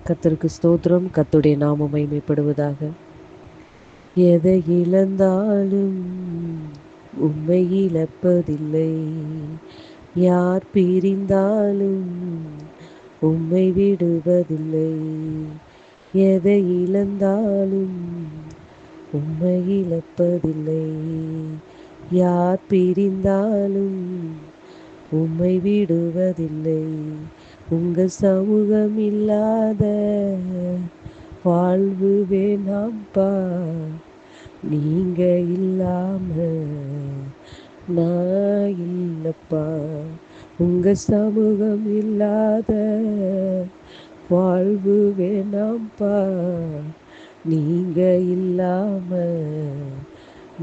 கர்த்தருக்கு ஸ்தோத்திரம். கர்த்தருடைய நாமம் மகிமைப்படுவதாக. எதை இழந்தாலும் உம்மை இழப்பதில்லை. யார் பிரிந்தாலும் உம்மை விடுவதில்லை. எதை இழந்தாலும் உம்மை இழப்பதில்லை. யார் பிரிந்தாலும் உம்மை விடுவதில்லை. உங்க சமூகம் இல்லாத வாழ்வு வேணாம்பா. நீங்க இல்லாம நான் இல்லப்பா. உங்க சமூகம் இல்லாத வாழ்வு வேணாம்பா. நீங்க இல்லாம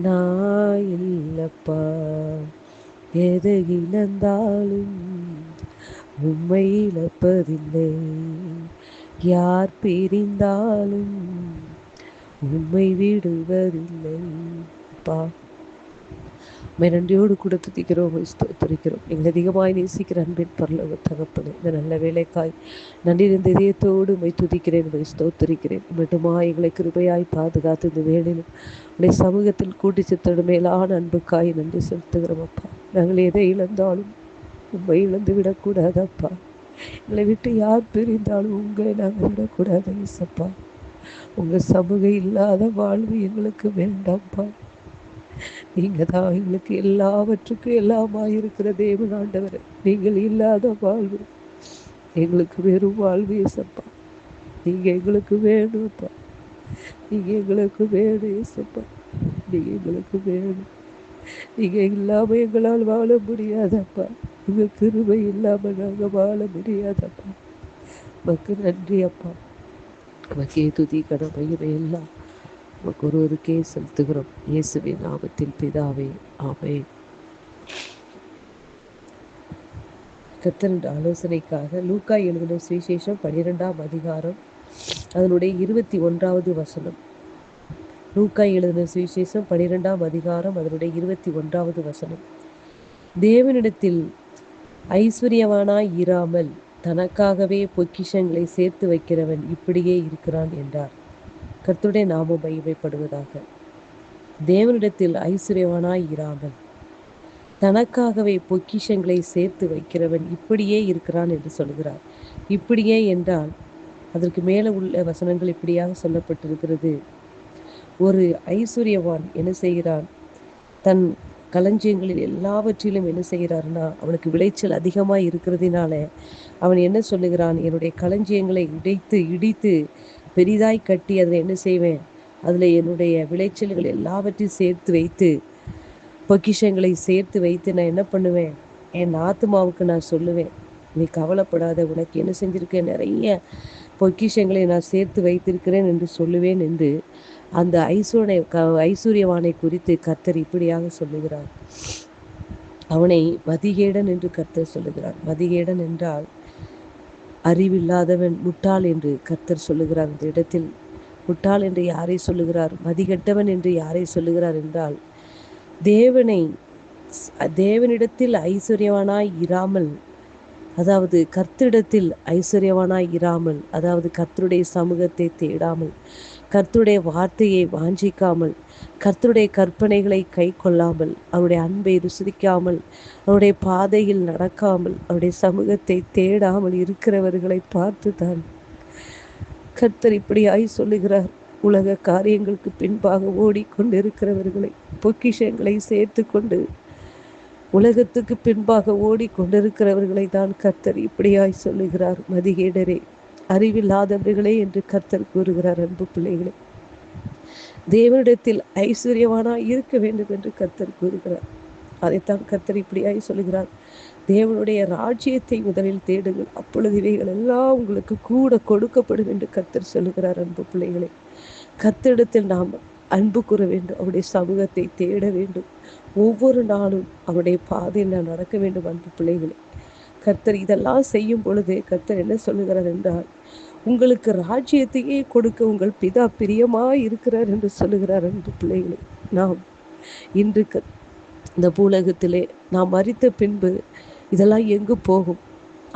நான் இல்லப்பா. எதை இழந்தாலும் உம்மை இழப்பதில்லை. யார் பிரிந்தாலும் உம்மை விடுவதில்லை. அப்பா, உம்மை நன்றியோடு கூட துதிக்கிறோம், ஸ்தோத்திரிக்கிறோம். எங்களை அதிகமாய் நேசிக்கிற அன்பின் பரலோக தகப்பனே, இந்த நல்ல வேலைக்காய் நன்றி இருந்த இதயத்தோடு உம்மை துதிக்கிறேன், உம்மை ஸ்தோத்திரிக்கிறேன். மட்டுமா எங்களை கிருபையாய் பாதுகாத்து இந்த வேளையிலும் உடைய சமூகத்தில் கூட்டி செத்தோடு மேலான அன்புக்காய் நன்றி செலுத்துகிறோம். அப்பா, நாங்கள் எதை இழந்தாலும் உண்மை இழந்து விடக்கூடாதப்பா. எங்களை விட்டு யார் பிரிந்தாலும் உங்களை நாங்கள் விடக்கூடாது இயேசப்பா. உங்க சமூகம் இல்லாத வாழ்வு எங்களுக்கு வேண்டாம்ப்பா. நீங்க தான் எங்களுக்கு எல்லாவற்றுக்கும் எல்லாமாயிருக்கிற தேவன் ஆண்டவர். நீங்கள் இல்லாத வாழ்வு எங்களுக்கு வெறும் வாழ்வு இயேசப்பா. நீங்க எங்களுக்கு வேணும்ப்பா. நீங்க எங்களுக்கு வேணும் இயேசப்பா. நீங்க எங்களுக்கு வேணும். நீங்க இல்லாம எங்களால் வாழ முடியாதப்பா. உங்க கிருபை இல்லாம நாங்க வாழ முடியாதப்பா. உமக்கு நன்றி அப்பா. உமக்கே துதி கன மகிமை எல்லாம் உமக்கு ஒருவருக்கே செலுத்துகிறோம். இயேசுவின் நாமத்தில் பிதாவே, ஆமென். கர்த்தரின் ஆலோசனைக்காக லூக்கா எழுதின சுவிசேஷம் 12ஆம் அதிகாரம் அதனுடைய 21வது வசனம். லூக்கா எழுதின சுவிசேஷம் 12ஆம் அதிகாரம் அதனுடைய 21வது வசனம். தேவனிடத்தில் ஐஸ்வர்யவானாய் இராமல் தனக்காகவே பொக்கிஷங்களை சேர்த்து வைக்கிறவன் இப்படியே இருக்கிறான் என்றார். கர்த்தருடைய நாமம் மகிமைப்படுவதாக. தேவனிடத்தில் ஐஸ்வர்யவானாய் இராமல் தனக்காகவே பொக்கிஷங்களை சேர்த்து வைக்கிறவன் இப்படியே இருக்கிறான் என்று சொல்கிறார். இப்படியே என்றால் அதற்கு மேலே உள்ள வசனங்கள் இப்படியாக சொல்லப்பட்டிருக்கிறது. ஒரு ஐஸ்வர்யவான் என்ன செய்கிறான்? தன் களஞ்சியங்களில் எல்லாவற்றிலும் என்ன செய்கிறார்னா, அவனுக்கு விளைச்சல் அதிகமாக இருக்கிறதுனால அவன் என்ன சொல்லுகிறான்? என்னுடைய களஞ்சியங்களை இடித்து பெரிதாய் கட்டி அதில் என்ன செய்வேன்? அதில் என்னுடைய விளைச்சல்கள் எல்லாவற்றையும் சேர்த்து வைத்து, பொக்கிஷங்களை சேர்த்து வைத்து நான் என்ன பண்ணுவேன்? என் ஆத்மாவுக்கு நான் சொல்லுவேன், நீ கவலைப்படாத, உனக்கு என்ன செஞ்சிருக்கேன்? நிறைய பொக்கிஷங்களை நான் சேர்த்து வைத்திருக்கிறேன் என்று சொல்லுவேன் என்று அந்த ஐஸ்வர்யவானை குறித்து கர்த்தர் இப்படியாக சொல்லுகிறார். அவனை மதிகேடன் என்று கர்த்தர் சொல்லுகிறார். மதிகேடன் என்றால் அறிவில்லாதவன், முட்டாள் என்று கர்த்தர் சொல்லுகிறார். இந்த இடத்தில் முட்டாள் என்று யாரை சொல்லுகிறார்? மதிகெட்டவன் என்று யாரை சொல்லுகிறார் என்றால், தேவனிடத்தில் ஐஸ்வர்யவானாய் இராமல், அதாவது கர்த்தரிடத்தில் ஐஸ்வர்யவானாய் இராமல், அதாவது கர்த்தருடைய சமூகத்தை தேடாமல், கர்த்தருடைய வார்த்தையை வாஞ்சிக்காமல், கர்த்தருடைய கற்பனைகளை கை கொள்ளாமல், அவருடைய அன்பை ருசிக்காமல், அவருடைய பாதையில் நடக்காமல், அவருடைய சமூகத்தை தேடாமல் இருக்கிறவர்களை பார்த்து தான் கர்த்தர் இப்படியாய் சொல்லுகிறார். உலக காரியங்களுக்கு பின்பாக ஓடிக்கொண்டிருக்கிறவர்களை, பொக்கிஷங்களை சேர்த்து கொண்டு உலகத்துக்கு பின்பாக ஓடிக்கொண்டிருக்கிறவர்களை தான் கர்த்தர் இப்படியாய் சொல்லுகிறார். மதிகேடரே, அறிவில்லாதவர்களே என்று கர்த்தர் கூறுகிறார். அன்பு பிள்ளைகளே, தேவனிடத்தில் ஐஸ்வர்யவானாய் இருக்க வேண்டும் என்று கர்த்தர் கூறுகிறார். அதைத்தான் கர்த்தர் இப்படியாய் சொல்லுகிறார். தேவனுடைய ராஜ்யத்தை முதலில் தேடுங்கள், அப்பொழுது இவைகள் எல்லாம் உங்களுக்கு கூட கொடுக்கப்படும் என்று கர்த்தர் சொல்லுகிறார். அன்பு பிள்ளைகளே, கர்த்தரிடத்தில் நாம் அன்பு கூற வேண்டும், அவருடைய சமூகத்தை தேட வேண்டும், ஒவ்வொரு நாளும் அவருடைய பாதையில் நாம் நடக்க வேண்டும். அன்பு பிள்ளைகளே, கர்த்தர் இதெல்லாம் செய்யும் பொழுது கர்த்தர் என்ன சொல்லுகிறார் என்றால், உங்களுக்கு ராஜ்யத்தையே கொடுக்க உங்கள் பிதா பிரியமாய் இருக்கிறார் என்று சொல்லுகிறார். அன்பு பிள்ளைகளே, நாம் இன்று இந்த பூலகத்திலே நாம் மரித்த பின்பு இதெல்லாம் எங்கு போகும்?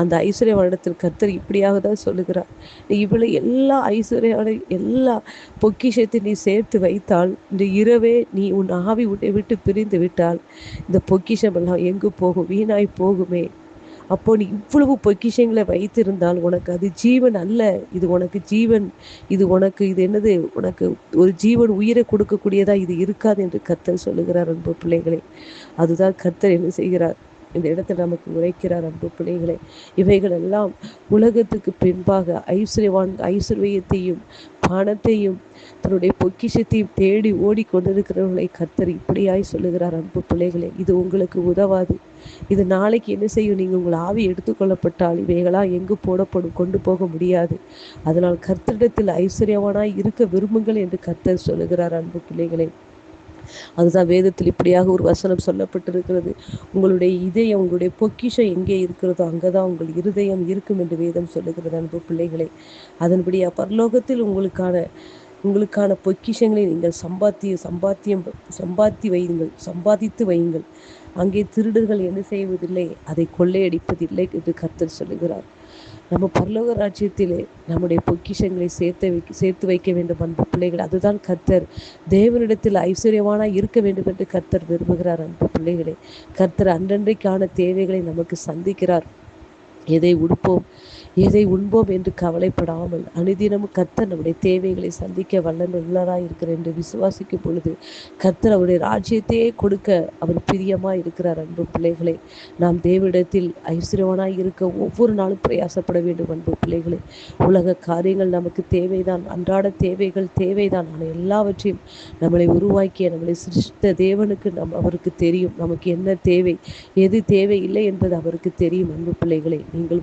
அந்த ஐஸ்வர்யவானிடத்தில் கர்த்தர் இப்படியாக தான் சொல்லுகிறார், நீ இவ்வளவு எல்லா ஐஸ்வர்யான எல்லா பொக்கிஷத்தை நீ சேர்த்து வைத்தால், இந்த இரவே நீ உன் ஆவி உன்னை விட்டு பிரிந்து விட்டால் இந்த பொக்கிஷம் எல்லாம் எங்கு போகும்? வீணாய் போகுமே. அப்போ நீ இவ்வளவு பொக்கிஷங்களை வைத்திருந்தால் உனக்கு அது ஜீவன் அல்ல. இது உனக்கு ஜீவன், இது உனக்கு இது என்னது, உனக்கு ஒரு ஜீவன் உயிரை கொடுக்கக்கூடியதா இது இருக்காது என்று கர்த்தர் சொல்லுகிறார் அன்பு பிள்ளைகளே. அதுதான் கர்த்தர் என்ன செய்கிறார், இந்த இடத்துல நமக்கு உரைக்கிறார் அன்பு பிள்ளைகளே. இவைகள் எல்லாம் உலகத்துக்கு பின்பாக ஐஸ்வர்யத்தையும் பணத்தையும் தன்னுடைய பொக்கிஷத்தையும் தேடி ஓடிக்கொண்டிருக்கிறவர்களை கர்த்தர் இப்படியாய் சொல்லுகிறார் அன்பு பிள்ளைகளே. இது உங்களுக்கு உதவாது. இது நாளைக்கு என்ன செய்யும்? நீங்கள் உங்கள் ஆவி எடுத்துக்கொள்ளப்பட்டால் இவைகளாம் எங்கு போடப்படும், கொண்டு போக முடியாது. அதனால் கர்த்தரிடத்தில் ஐஸ்வர்யவானாய் இருக்க விரும்புங்கள் என்று கர்த்தர் சொல்லுகிறார் அன்பு பிள்ளைகளே. அதுதான் வேதத்தில் இப்படியாக ஒரு வசனம் சொல்லப்பட்டிருக்கிறது, உங்களுடைய இதயம், உங்களுடைய பொக்கிஷம் எங்கே இருக்கிறதோ அங்கதான் உங்கள் இருதயம் இருக்கும் என்று வேதம் சொல்லுகிறது அன்பு பிள்ளைகளே. அதன்படியா பரலோகத்தில் உங்களுக்கான பொக்கிஷங்களை நீங்கள் சம்பாதித்து வையுங்கள். அங்கே திருடர்கள் என்ன செய்வதில்லை, அதை கொள்ளையடிப்பதில்லை என்று கர்த்தர் சொல்லுகிறார். நம்ம பரலோக ராஜ்யத்திலே நம்முடைய பொக்கிஷங்களை சேர்த்து வைக்க வேண்டும் அன்பு பிள்ளைகள். அதுதான் கர்த்தர் தேவனிடத்தில் ஐஸ்வர்யவானாய் இருக்க வேண்டும் என்று கர்த்தர் விரும்புகிறார் அன்பு பிள்ளைகளே. கர்த்தர் அன்றன்றைக்கான தேவைகளை நமக்கு சந்திக்கிறார். எதை உடுப்போம், எதை உண்போம் என்று கவலைப்படாமல் அனுதினமும் கர்த்தர் நம்முடைய தேவைகளை சந்திக்க வல்லமையுள்ளவராய் இருக்கிறார் என்று விசுவாசிக்கும் பொழுது கர்த்தர் அவருடைய ராஜ்யத்தையே கொடுக்க அவர் பிரியமாய் இருக்கிறார் அன்பு பிள்ளைகளே. நாம் தேவனிடத்தில் ஐஸ்வர்யவானாய் இருக்க ஒவ்வொரு நாளும் பிரயாசப்பட வேண்டும் அன்பு பிள்ளைகளே. உலக காரியங்கள் நமக்கு தேவைதான், அன்றாட தேவைகள் தேவைதான். ஆனால் எல்லாவற்றையும் நம்மளை உருவாக்கிய நம்மளை சிருஷ்டித்த தேவனுக்கு அவருக்கு தெரியும் நமக்கு என்ன தேவை, எது தேவை இல்லை என்பது அவருக்கு தெரியும் அன்பு பிள்ளைகளே. நீங்கள்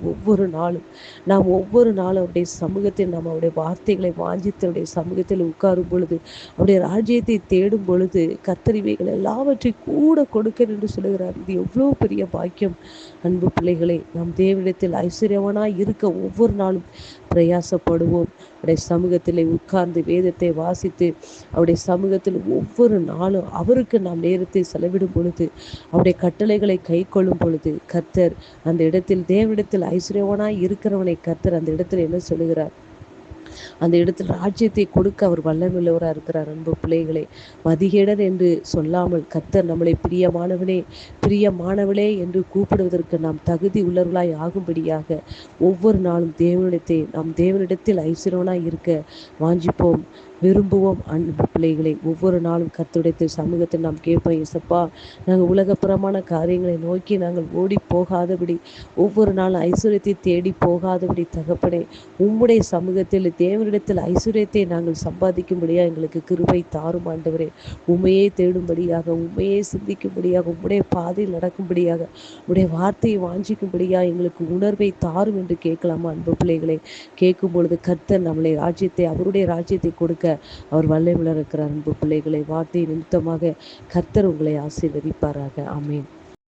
நாம் ஒவ்வொரு நாளும் அவருடைய சமூகத்தில் நாம் அவருடைய வார்த்தைகளை வாஞ்சித்து அவருடைய சமூகத்தில் உட்காரும் பொழுது, அவருடைய ராஜ்யத்தை தேடும் பொழுது கர்த்தர் இவைகள் எல்லாவற்றையும் கூட கொடுக்க என்று சொல்லுகிறார். இது எவ்வளவு பெரிய பாக்கியம் அன்பு பிள்ளைகளே. நாம் தேவனிடத்தில் ஐஸ்வர்யவானாய் இருக்க ஒவ்வொரு நாளும் பிரயாசப்படுவோம். அவருடைய சமூகத்தில் உட்கார்ந்து வேதத்தை வாசித்து அவருடைய சமூகத்தில் ஒவ்வொரு நாளும் அவருக்கு நாம் நேரத்தை செலவிடும் பொழுது, அவருடைய கட்டளைகளை கை கொள்ளும் பொழுது கர்த்தர் அந்த இடத்தில் தேவனிடத்தில் ஐஸ்வர்யவானாய் இருக்கிறவனை கர்த்தர் அந்த இடத்தில் என்ன சொல்லுகிறார், அந்த இடத்தில் ராஜ்யத்தை கொடுக்க அவர் வல்லமையுள்ளவராக இருக்கிறார் அன்பு பிள்ளைகளே. மதிகேடன் என்று சொல்லாமல் கர்த்தர் நம்மளை பிரியமானவளே என்று கூப்பிடுவதற்கு நாம் தகுதி உள்ளவர்களாய் ஆகும்படியாக ஒவ்வொரு நாளும் நாம் தேவனிடத்தில் ஐஸ்வர்யவானாய் இருக்க வாஞ்சிப்போம், விரும்புவோம் அன்பு பிள்ளைகளை. ஒவ்வொரு நாளும் கர்த்தருடைய சமூகத்தில் நாம் கேட்போம், இயேசப்பா நாங்கள் உலகப்புறமான காரியங்களை நோக்கி நாங்கள் ஓடி போகாதபடி, ஒவ்வொரு நாளும் ஐஸ்வர்யத்தை தேடி போகாதபடி தகப்பனே, உம்முடைய சமூகத்தில் தேவனிடத்தில் ஐஸ்வர்யத்தை நாங்கள் சம்பாதிக்கும்படியாக எங்களுக்கு கிருபை தாரும் ஆண்டவரே. உண்மையே தேடும்படியாக, உண்மையே சிந்திக்கும்படியாக, உம்முடைய பாதையில் நடக்கும்படியாக, உம்முடைய வார்த்தையை வாஞ்சிக்கும்படியாக எங்களுக்கு உணர்வை தாரும் என்று கேட்கலாமா அன்பு பிள்ளைகளை. கேட்கும் பொழுது கர்த்தர் நம்மளை அவருடைய ராஜ்யத்தை கொடுக்க அவர் வல்லமையுள்ளவர் இருக்கிறார் அன்பு பிள்ளைகளை. வார்த்தை நிமித்தமாக கர்த்தர் உங்களை ஆசீர்வதிப்பாராக. ஆமென்.